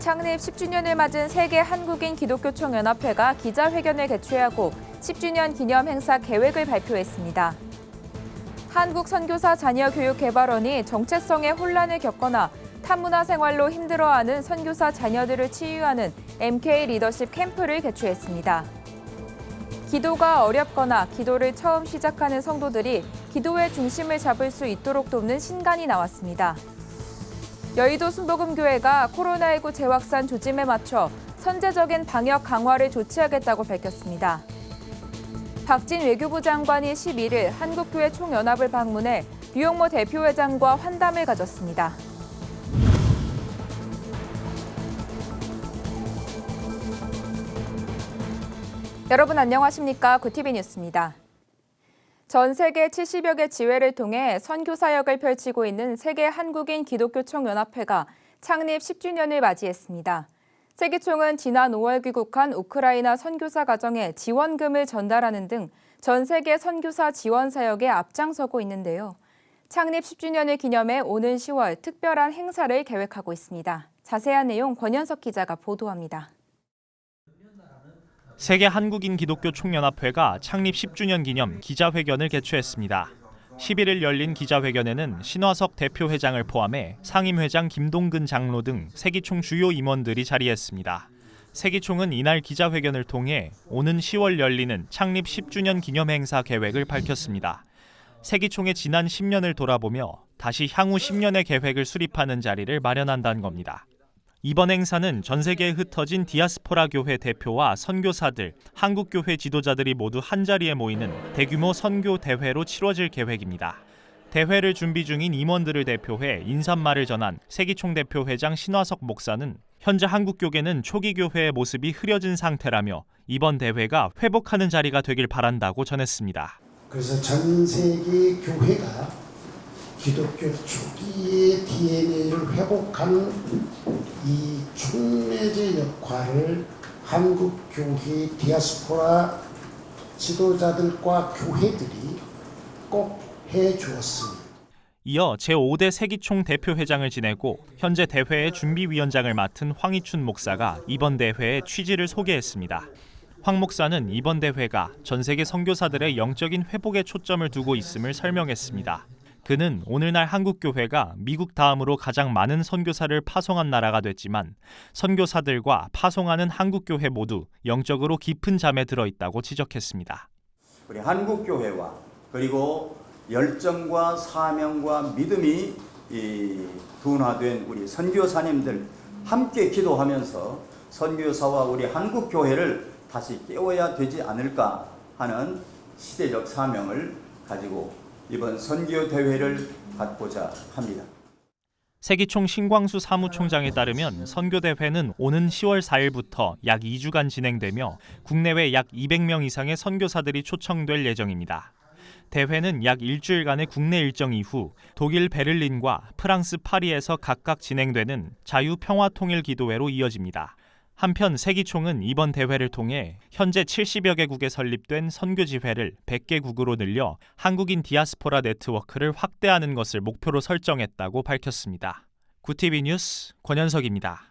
창립 10주년을 맞은 세계 한국인 기독교 총연합회가 기자회견을 개최하고 10주년 기념 행사 계획을 발표했습니다. 한국선교사 자녀교육개발원이 정체성의 혼란을 겪거나 타문화 생활로 힘들어하는 선교사 자녀들을 치유하는 MK 리더십 캠프를 개최했습니다. 기도가 어렵거나 기도를 처음 시작하는 성도들이 기도의 중심을 잡을 수 있도록 돕는 신간이 나왔습니다. 여의도 순복음교회가 코로나19 재확산 조짐에 맞춰 선제적인 방역 강화를 조치하겠다고 밝혔습니다. 박진 외교부 장관이 11일 한국교회 총연합을 방문해 류용모 대표회장과 환담을 가졌습니다. 여러분 안녕하십니까? 구티비 뉴스입니다. 전 세계 70여 개 지회를 통해 선교 사역을 펼치고 있는 세계 한국인 기독교 총연합회가 창립 10주년을 맞이했습니다. 세기총은 지난 5월 귀국한 우크라이나 선교사 가정에 지원금을 전달하는 등 전 세계 선교사 지원 사역에 앞장서고 있는데요. 창립 10주년을 기념해 오는 10월 특별한 행사를 계획하고 있습니다. 자세한 내용 권현석 기자가 보도합니다. 세계 한국인 기독교 총연합회가 창립 10주년 기념 기자회견을 개최했습니다. 11일 열린 기자회견에는 신화석 대표회장을 포함해 상임회장 김동근 장로 등 세기총 주요 임원들이 자리했습니다. 세기총은 이날 기자회견을 통해 오는 10월 열리는 창립 10주년 기념 행사 계획을 밝혔습니다. 세기총의 지난 10년을 돌아보며 다시 향후 10년의 계획을 수립하는 자리를 마련한다는 겁니다. 이번 행사는 전 세계에 흩어진 디아스포라 교회 대표와 선교사들, 한국교회 지도자들이 모두 한자리에 모이는 대규모 선교 대회로 치러질 계획입니다. 대회를 준비 중인 임원들을 대표해 인사말을 전한 세기총 대표회장 신화석 목사는 현재 한국교계는 초기 교회의 모습이 흐려진 상태라며 이번 대회가 회복하는 자리가 되길 바란다고 전했습니다. 그래서 전 세계 교회가 기독교 초기의 DNA를 회복하는 이 촉매제 역할을 한국교회 디아스포라 지도자들과 교회들이 꼭 해주었습니다. 이어 제5대 세기총 대표회장을 지내고 현재 대회의 준비위원장을 맡은 황희춘 목사가 이번 대회의 취지를 소개했습니다. 황 목사는 이번 대회가 전 세계 선교사들의 영적인 회복에 초점을 두고 있음을 설명했습니다. 그는 오늘날 한국교회가 미국 다음으로 가장 많은 선교사를 파송한 나라가 됐지만 선교사들과 파송하는 한국교회 모두 영적으로 깊은 잠에 들어있다고 지적했습니다. 우리 한국교회와 그리고 열정과 사명과 믿음이 둔화된 우리 선교사님들 함께 기도하면서 선교사와 우리 한국교회를 다시 깨워야 되지 않을까 하는 시대적 사명을 가지고 이번 선교대회를 갖고자 합니다. 세기총 신광수 사무총장에 따르면 선교대회는 오는 10월 4일부터 약 2주간 진행되며 국내외 약 200명 이상의 선교사들이 초청될 예정입니다. 대회는 약 일주일간의 국내 일정 이후 독일 베를린과 프랑스 파리에서 각각 진행되는 자유평화통일기도회로 이어집니다. 한편 세기총은 이번 대회를 통해 현재 70여 개국에 설립된 선교지회를 100개국으로 늘려 한국인 디아스포라 네트워크를 확대하는 것을 목표로 설정했다고 밝혔습니다. 구티비 뉴스 권현석입니다.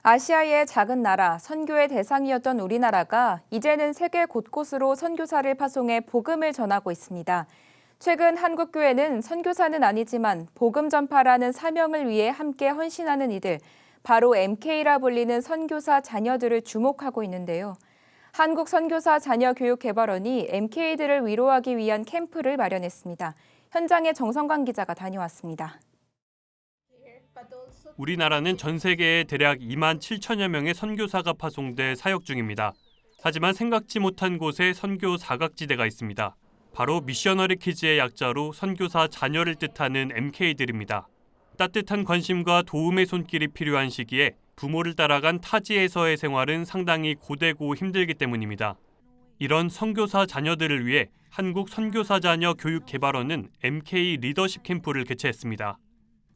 아시아의 작은 나라, 선교의 대상이었던 우리나라가 이제는 세계 곳곳으로 선교사를 파송해 복음을 전하고 있습니다. 최근 한국교회는 선교사는 아니지만 복음 전파라는 사명을 위해 함께 헌신하는 이들, 바로 MK라 불리는 선교사 자녀들을 주목하고 있는데요. 한국선교사 자녀교육개발원이 MK들을 위로하기 위한 캠프를 마련했습니다. 현장에 정성관 기자가 다녀왔습니다. 우리나라는 전 세계에 대략 2만 7천여 명의 선교사가 파송돼 사역 중입니다. 하지만 생각지 못한 곳에 선교 사각지대가 있습니다. 바로 미셔너리 키즈의 약자로 선교사 자녀를 뜻하는 MK들입니다. 따뜻한 관심과 도움의 손길이 필요한 시기에 부모를 따라간 타지에서의 생활은 상당히 고되고 힘들기 때문입니다. 이런 선교사 자녀들을 위해 한국선교사자녀교육개발원은 MK 리더십 캠프를 개최했습니다.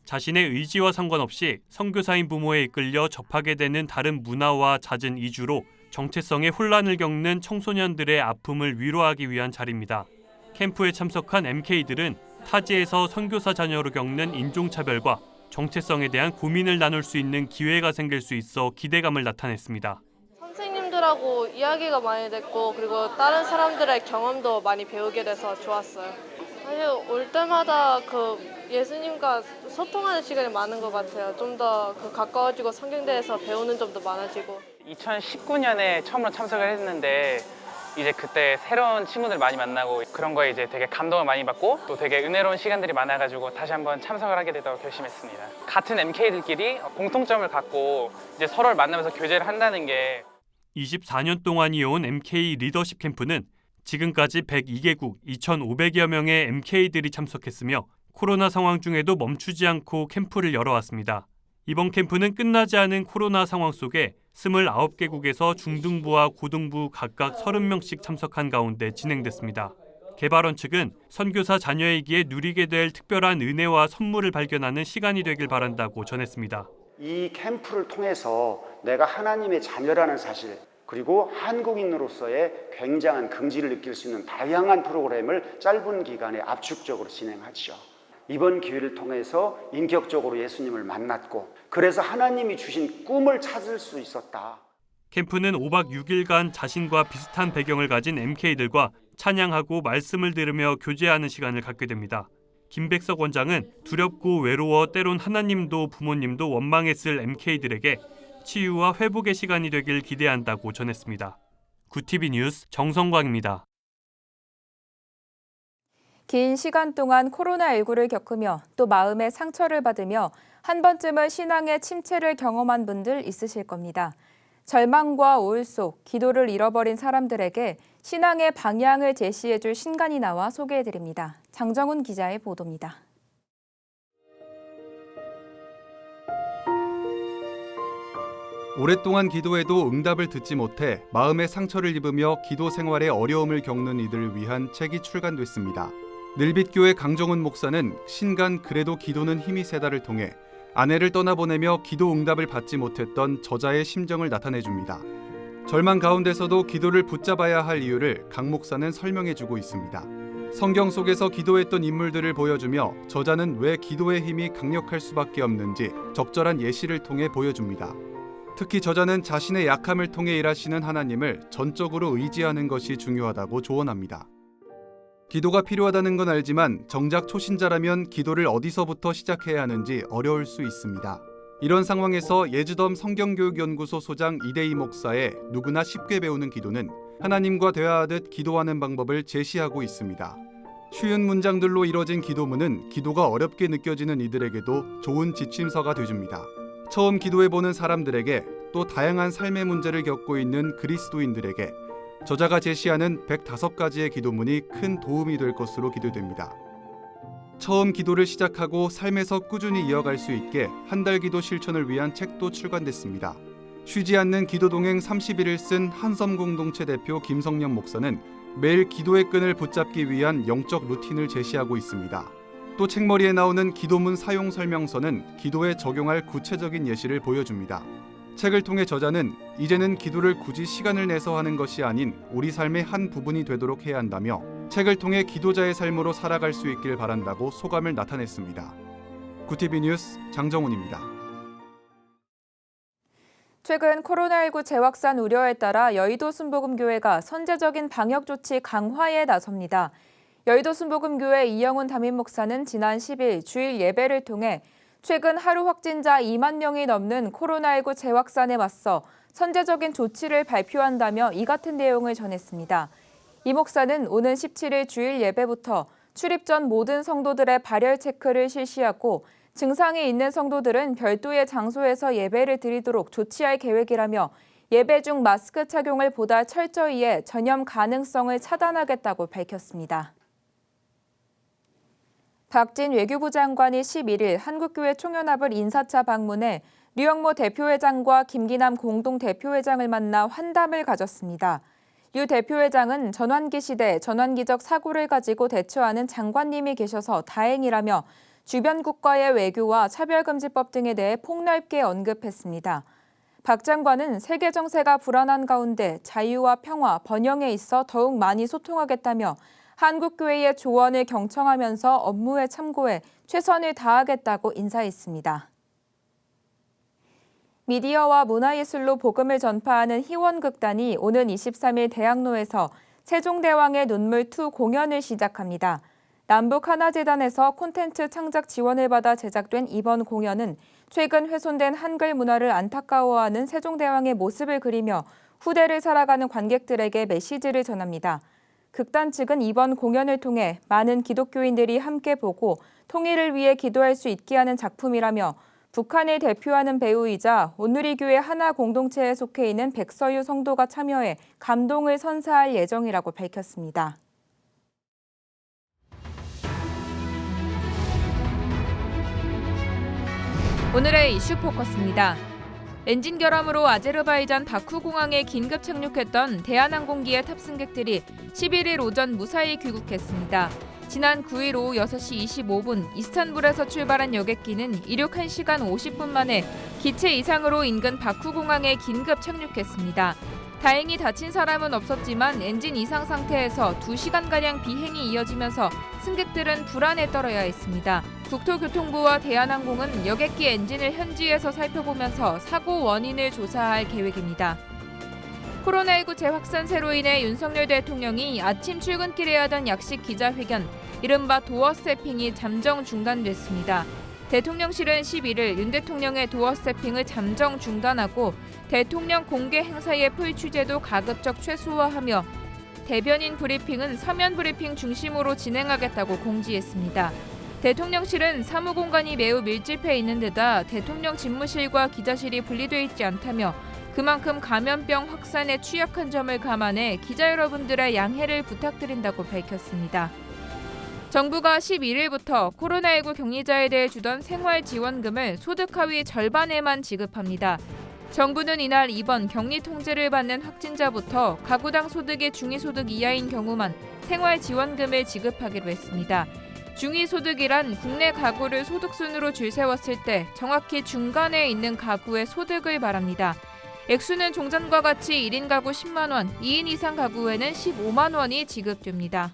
자신의 의지와 상관없이 선교사인 부모에 이끌려 접하게 되는 다른 문화와 잦은 이주로 정체성의 혼란을 겪는 청소년들의 아픔을 위로하기 위한 자리입니다. 캠프에 참석한 MK들은 타지에서 선교사 자녀로 겪는 인종차별과 정체성에 대한 고민을 나눌 수 있는 기회가 생길 수 있어 기대감을 나타냈습니다. 선생님들하고 이야기가 많이 됐고 그리고 다른 사람들의 경험도 많이 배우게 돼서 좋았어요. 사실 올 때마다 예수님과 소통하는 시간이 많은 것 같아요. 좀 더 가까워지고 성경대에서 배우는 점도 많아지고. 2019년에 처음으로 참석을 했는데 이제 그때 새로운 친구들 많이 만나고 그런 거에 이제 되게 감동을 많이 받고 또 되게 은혜로운 시간들이 많아가지고 다시 한번 참석을 하게 되도록 결심했습니다. 같은 MK들끼리 공통점을 갖고 이제 서로를 만나면서 교제를 한다는 게 24년 동안 이어온 MK 리더십 캠프는 지금까지 102개국 2,500여 명의 MK들이 참석했으며 코로나 상황 중에도 멈추지 않고 캠프를 열어왔습니다. 이번 캠프는 끝나지 않은 코로나 상황 속에 29개국에서 중등부와 고등부 각각 30명씩 참석한 가운데 진행됐습니다. 개발원 측은 선교사 자녀이기에 누리게 될 특별한 은혜와 선물을 발견하는 시간이 되길 바란다고 전했습니다. 이 캠프를 통해서 내가 하나님의 자녀라는 사실, 그리고 한국인으로서의 굉장한 긍지를 느낄 수 있는 다양한 프로그램을 짧은 기간에 압축적으로 진행하죠. 이번 기회를 통해서 인격적으로 예수님을 만났고 그래서 하나님이 주신 꿈을 찾을 수 있었다. 캠프는 5박 6일간 자신과 비슷한 배경을 가진 MK들과 찬양하고 말씀을 들으며 교제하는 시간을 갖게 됩니다. 김백석 원장은 두렵고 외로워 때론 하나님도 부모님도 원망했을 MK들에게 치유와 회복의 시간이 되길 기대한다고 전했습니다. 구TV 뉴스 정성광입니다. 긴 시간 동안 코로나19를 겪으며 또 마음의 상처를 받으며 한 번쯤은 신앙의 침체를 경험한 분들 있으실 겁니다. 절망과 우울 속 기도를 잃어버린 사람들에게 신앙의 방향을 제시해줄 신간이 나와 소개해드립니다. 장정훈 기자의 보도입니다. 오랫동안 기도해도 응답을 듣지 못해 마음의 상처를 입으며 기도 생활에 어려움을 겪는 이들을 위한 책이 출간됐습니다. 늘빛교회 강정훈 목사는 신간 그래도 기도는 힘이 세다를 통해 아내를 떠나보내며 기도 응답을 받지 못했던 저자의 심정을 나타내줍니다. 절망 가운데서도 기도를 붙잡아야 할 이유를 강 목사는 설명해주고 있습니다. 성경 속에서 기도했던 인물들을 보여주며 저자는 왜 기도의 힘이 강력할 수밖에 없는지 적절한 예시를 통해 보여줍니다. 특히 저자는 자신의 약함을 통해 일하시는 하나님을 전적으로 의지하는 것이 중요하다고 조언합니다. 기도가 필요하다는 건 알지만 정작 초신자라면 기도를 어디서부터 시작해야 하는지 어려울 수 있습니다. 이런 상황에서 예주덤 성경교육연구소 소장 이대희 목사의 누구나 쉽게 배우는 기도는 하나님과 대화하듯 기도하는 방법을 제시하고 있습니다. 쉬운 문장들로 이뤄진 기도문은 기도가 어렵게 느껴지는 이들에게도 좋은 지침서가 되줍니다. 처음 기도해보는 사람들에게 또 다양한 삶의 문제를 겪고 있는 그리스도인들에게 저자가 제시하는 105가지의 기도문이 큰 도움이 될 것으로 기대됩니다. 처음 기도를 시작하고 삶에서 꾸준히 이어갈 수 있게 한 달 기도 실천을 위한 책도 출간됐습니다. 쉬지 않는 기도동행 30일을 쓴 한섬 공동체 대표 김성년 목사는 매일 기도의 끈을 붙잡기 위한 영적 루틴을 제시하고 있습니다. 또 책머리에 나오는 기도문 사용 설명서는 기도에 적용할 구체적인 예시를 보여줍니다. 책을 통해 저자는 이제는 기도를 굳이 시간을 내서 하는 것이 아닌 우리 삶의 한 부분이 되도록 해야 한다며 책을 통해 기도자의 삶으로 살아갈 수 있길 바란다고 소감을 나타냈습니다. 구TV 뉴스 장정훈입니다. 최근 코로나19 재확산 우려에 따라 여의도 순복음교회가 선제적인 방역 조치 강화에 나섭니다. 여의도 순복음교회 이영훈 담임 목사는 지난 10일 주일 예배를 통해 최근 하루 확진자 2만 명이 넘는 코로나19 재확산에 맞서 선제적인 조치를 발표한다며 이 같은 내용을 전했습니다. 이 목사는 오는 17일 주일 예배부터 출입 전 모든 성도들의 발열 체크를 실시하고 증상이 있는 성도들은 별도의 장소에서 예배를 드리도록 조치할 계획이라며 예배 중 마스크 착용을 보다 철저히 해 전염 가능성을 차단하겠다고 밝혔습니다. 박진 외교부 장관이 11일 한국교회 총연합을 인사차 방문해 류영모 대표회장과 김기남 공동대표회장을 만나 환담을 가졌습니다. 류 대표회장은 전환기 시대 전환기적 사고를 가지고 대처하는 장관님이 계셔서 다행이라며 주변 국가의 외교와 차별금지법 등에 대해 폭넓게 언급했습니다. 박 장관은 세계 정세가 불안한 가운데 자유와 평화, 번영에 있어 더욱 많이 소통하겠다며 한국교회의 조언을 경청하면서 업무에 참고해 최선을 다하겠다고 인사했습니다. 미디어와 문화예술로 복음을 전파하는 희원극단이 오는 23일 대학로에서 세종대왕의 눈물 2 공연을 시작합니다. 남북하나재단에서 콘텐츠 창작 지원을 받아 제작된 이번 공연은 최근 훼손된 한글 문화를 안타까워하는 세종대왕의 모습을 그리며 후대를 살아가는 관객들에게 메시지를 전합니다. 극단 측은 이번 공연을 통해 많은 기독교인들이 함께 보고 통일을 위해 기도할 수 있게 하는 작품이라며 북한을 대표하는 배우이자 온누리교회 하나 공동체에 속해 있는 백서유 성도가 참여해 감동을 선사할 예정이라고 밝혔습니다. 오늘의 이슈 포커스입니다. 엔진 결함으로 아제르바이잔 바쿠 공항에 긴급 착륙했던 대한항공기의 탑승객들이 11일 오전 무사히 귀국했습니다. 지난 9일 오후 6시 25분 이스탄불에서 출발한 여객기는 이륙 1시간 50분 만에 기체 이상으로 인근 바쿠 공항에 긴급 착륙했습니다. 다행히 다친 사람은 없었지만 엔진 이상 상태에서 2시간가량 비행이 이어지면서 승객들은 불안에 떨어야 했습니다. 국토교통부와 대한항공은 여객기 엔진을 현지에서 살펴보면서 사고 원인을 조사할 계획입니다. 코로나19 재확산세로 인해 윤석열 대통령이 아침 출근길에 하던 약식 기자회견, 이른바 도어 세핑이 잠정 중단됐습니다. 대통령실은 11일 윤 대통령의 도어 세핑을 잠정 중단하고 대통령 공개 행사의 풀 취재도 가급적 최소화하며 대변인 브리핑은 서면 브리핑 중심으로 진행하겠다고 공지했습니다. 대통령실은 사무 공간이 매우 밀집해 있는 데다 대통령 집무실과 기자실이 분리돼 있지 않다며 그만큼 감염병 확산에 취약한 점을 감안해 기자 여러분들의 양해를 부탁드린다고 밝혔습니다. 정부가 11일부터 코로나19 격리자에 대해 주던 생활지원금을 소득 하위 절반에만 지급합니다. 정부는 이날 이번 격리 통제를 받는 확진자부터 가구당 소득이 중위소득 이하인 경우만 생활지원금을 지급하기로 했습니다. 중위소득이란 국내 가구를 소득순으로 줄 세웠을 때 정확히 중간에 있는 가구의 소득을 말합니다. 액수는 종전과 같이 1인 가구 10만 원, 2인 이상 가구에는 15만 원이 지급됩니다.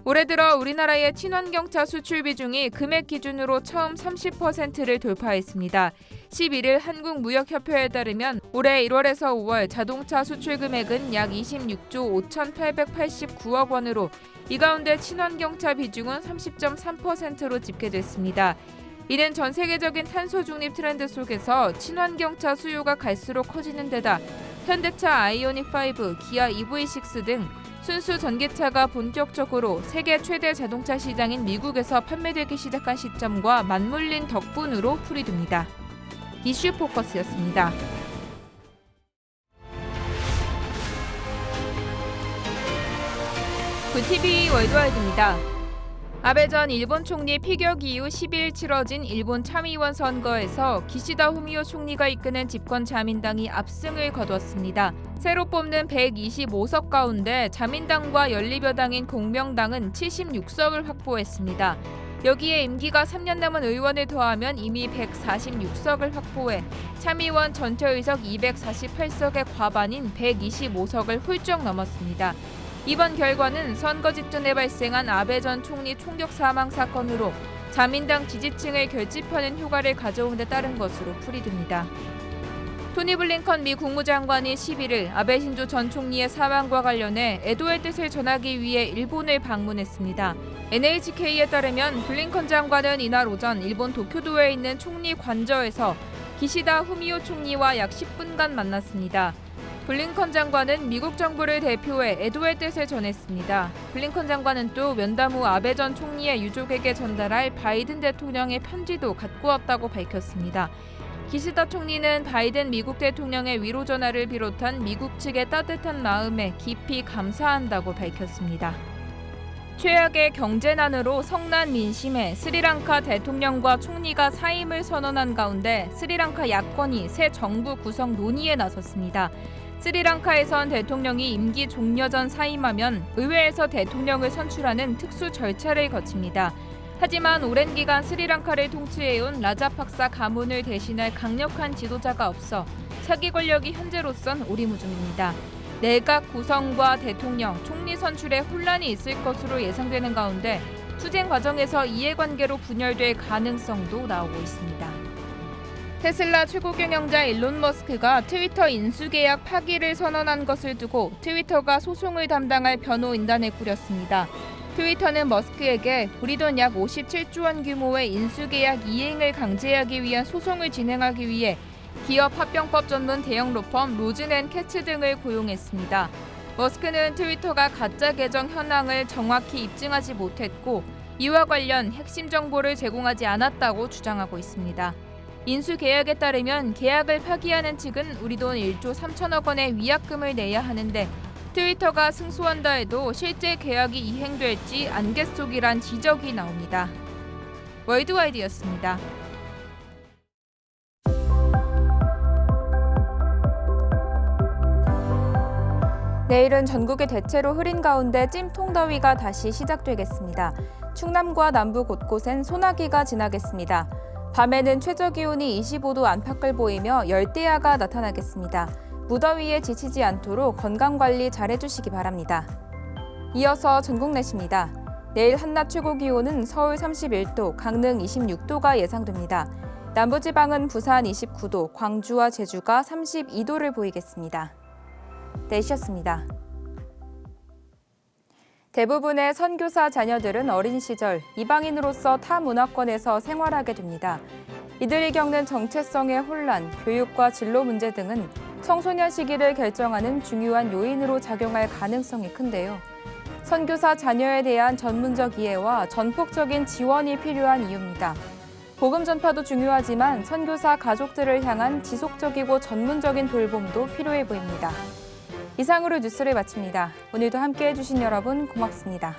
올해 들어 우리나라의 친환경차 수출 비중이 금액 기준으로 처음 30%를 돌파했습니다. 11일 한국무역협회에 따르면 올해 1월에서 5월 자동차 수출 금액은 약 26조 5,889억 원으로 이 가운데 친환경차 비중은 30.3%로 집계됐습니다. 이는 전 세계적인 탄소 중립 트렌드 속에서 친환경차 수요가 갈수록 커지는 데다 현대차 아이오닉5, 기아 EV6 등 순수 전기차가 본격적으로 세계 최대 자동차 시장인 미국에서 판매되기 시작한 시점과 맞물린 덕분으로 풀이됩니다. 이슈 포커스였습니다. VTV 월드와이드입니다. 아베 전 일본 총리 피격 이후 12일 치러진 일본 참의원 선거에서 기시다 후미오 총리가 이끄는 집권 자민당이 압승을 거뒀습니다. 새로 뽑는 125석 가운데 자민당과 연립여당인 공명당은 76석을 확보했습니다. 여기에 임기가 3년 남은 의원을 더하면 이미 146석을 확보해 참의원 전체 의석 248석의 과반인 125석을 훌쩍 넘었습니다. 이번 결과는 선거 직전에 발생한 아베 전 총리 총격 사망 사건으로 자민당 지지층을 결집하는 효과를 가져온 데 따른 것으로 풀이됩니다. 토니 블링컨 미 국무장관이 11일 아베 신조 전 총리의 사망과 관련해 애도의 뜻을 전하기 위해 일본을 방문했습니다. NHK에 따르면 블링컨 장관은 이날 오전 일본 도쿄도에 있는 총리 관저에서 기시다 후미오 총리와 약 10분간 만났습니다. 블링컨 장관은 미국 정부를 대표해 애도의 뜻을 전했습니다. 블링컨 장관은 또 면담 후 아베 전 총리의 유족에게 전달할 바이든 대통령의 편지도 갖고 왔다고 밝혔습니다. 기시다 총리는 바이든 미국 대통령의 위로 전화를 비롯한 미국 측의 따뜻한 마음에 깊이 감사한다고 밝혔습니다. 최악의 경제난으로 성난 민심에 스리랑카 대통령과 총리가 사임을 선언한 가운데 스리랑카 야권이 새 정부 구성 논의에 나섰습니다. 스리랑카에선 대통령이 임기 종료 전 사임하면 의회에서 대통령을 선출하는 특수 절차를 거칩니다. 하지만 오랜 기간 스리랑카를 통치해온 라자팍사 가문을 대신할 강력한 지도자가 없어 차기 권력이 현재로선 오리무중입니다. 내각 구성과 대통령, 총리 선출에 혼란이 있을 것으로 예상되는 가운데 투쟁 과정에서 이해관계로 분열될 가능성도 나오고 있습니다. 테슬라 최고 경영자 일론 머스크가 트위터 인수계약 파기를 선언한 것을 두고 트위터가 소송을 담당할 변호인단을 꾸렸습니다. 트위터는 머스크에게 우리 돈 약 57조 원 규모의 인수계약 이행을 강제하기 위한 소송을 진행하기 위해 기업 합병법 전문 대형 로펌 로즈앤캐츠 등을 고용했습니다. 머스크는 트위터가 가짜 계정 현황을 정확히 입증하지 못했고 이와 관련 핵심 정보를 제공하지 않았다고 주장하고 있습니다. 인수 계약에 따르면 계약을 파기하는 측은 우리 돈 1조 3천억 원의 위약금을 내야 하는데 트위터가 승소한다 해도 실제 계약이 이행될지 안갯속이란 지적이 나옵니다. 월드와이드였습니다. 내일은 전국에 대체로 흐린 가운데 찜통더위가 다시 시작되겠습니다. 충남과 남부 곳곳엔 소나기가 지나겠습니다. 밤에는 최저기온이 25도 안팎을 보이며 열대야가 나타나겠습니다. 무더위에 지치지 않도록 건강관리 잘해주시기 바랍니다. 이어서 전국 날씨입니다. 내일 한낮 최고기온은 서울 31도, 강릉 26도가 예상됩니다. 남부지방은 부산 29도, 광주와 제주가 32도를 보이겠습니다. 내일이었습니다. 대부분의 선교사 자녀들은 어린 시절 이방인으로서 타 문화권에서 생활하게 됩니다. 이들이 겪는 정체성의 혼란, 교육과 진로 문제 등은 청소년 시기를 결정하는 중요한 요인으로 작용할 가능성이 큰데요. 선교사 자녀에 대한 전문적 이해와 전폭적인 지원이 필요한 이유입니다. 복음 전파도 중요하지만 선교사 가족들을 향한 지속적이고 전문적인 돌봄도 필요해 보입니다. 이상으로 뉴스를 마칩니다. 오늘도 함께해 주신 여러분 고맙습니다.